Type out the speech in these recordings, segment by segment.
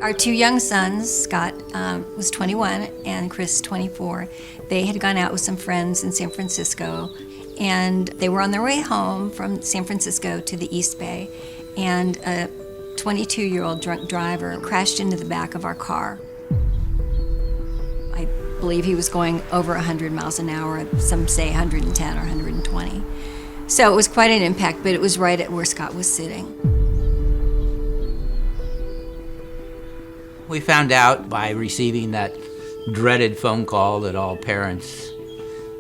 Our two young sons, Scott was 21 and Chris 24, they had gone out with some friends in San Francisco, and they were on their way home from San Francisco to the East Bay, and a 22-year-old drunk driver crashed into the back of our car. I believe he was going over 100 miles an hour, some say 110 or 120. So it was quite an impact, but it was right at where Scott was sitting. We found out by receiving that dreaded phone call that all parents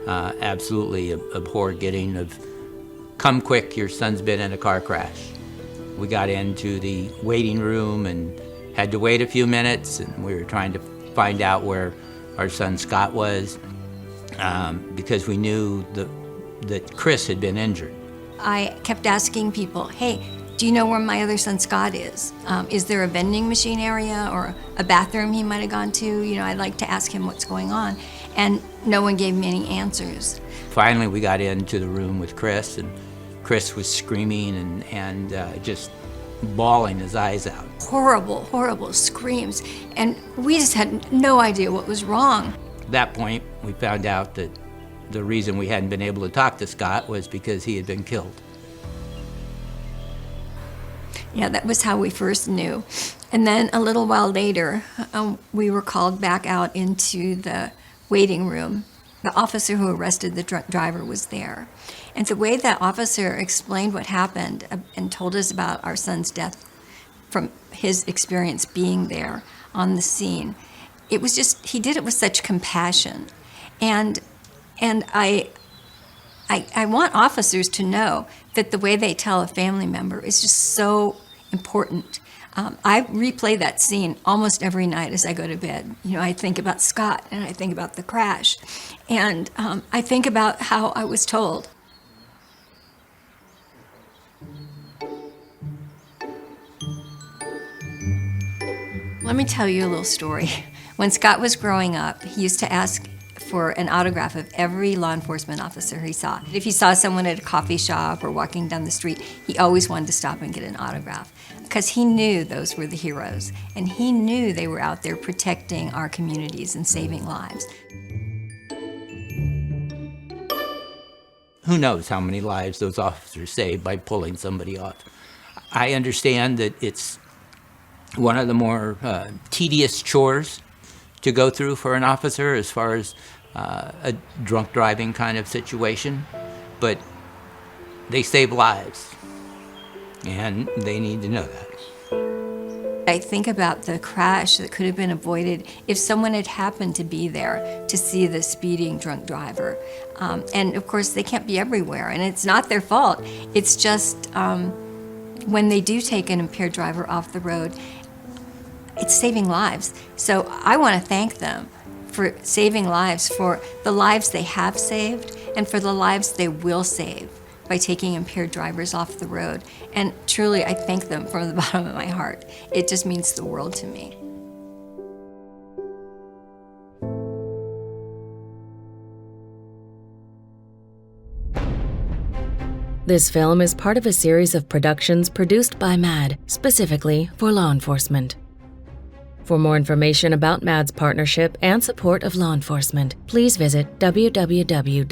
absolutely abhor getting of, "Come quick, your son's been in a car crash." We got into the waiting room and had to wait a few minutes, and we were trying to find out where our son Scott was because we knew that Chris had been injured. I kept asking people, "Hey, do you know where my other son Scott is? Is there a vending machine area or a bathroom he might have gone to? You know, I'd like to ask him what's going on." And no one gave me any answers. Finally, we got into the room with Chris, and Chris was screaming and just bawling his eyes out. Horrible, horrible screams. And we just had no idea what was wrong. At that point, we found out that the reason we hadn't been able to talk to Scott was because he had been killed. Yeah, that was how we first knew. And then a little while later, we were called back out into the waiting room. The officer who arrested the drunk driver was there. And the way that officer explained what happened and told us about our son's death from his experience being there on the scene, it was just, he did it with such compassion. And I want officers to know that the way they tell a family member is just so important. I replay that scene almost every night as I go to bed. You know, I think about Scott and I think about the crash, and I think about how I was told. Let me tell you a little story. When Scott was growing up, he used to ask for an autograph of every law enforcement officer he saw. If he saw someone at a coffee shop or walking down the street, he always wanted to stop and get an autograph because he knew those were the heroes, and he knew they were out there protecting our communities and saving lives. Who knows how many lives those officers saved by pulling somebody off. I understand that it's one of the more tedious chores to go through for an officer as far as a drunk driving kind of situation, but they save lives, and they need to know that. I think about the crash that could have been avoided if someone had happened to be there to see the speeding drunk driver. And of course, they can't be everywhere, and it's not their fault. It's just when they do take an impaired driver off the road, it's saving lives. So I want to thank them for saving lives, for the lives they have saved, and for the lives they will save by taking impaired drivers off the road. And truly, I thank them from the bottom of my heart. It just means the world to me. This film is part of a series of productions produced by MADD, specifically for law enforcement. For more information about MADD's partnership and support of law enforcement, please visit www.madd.org.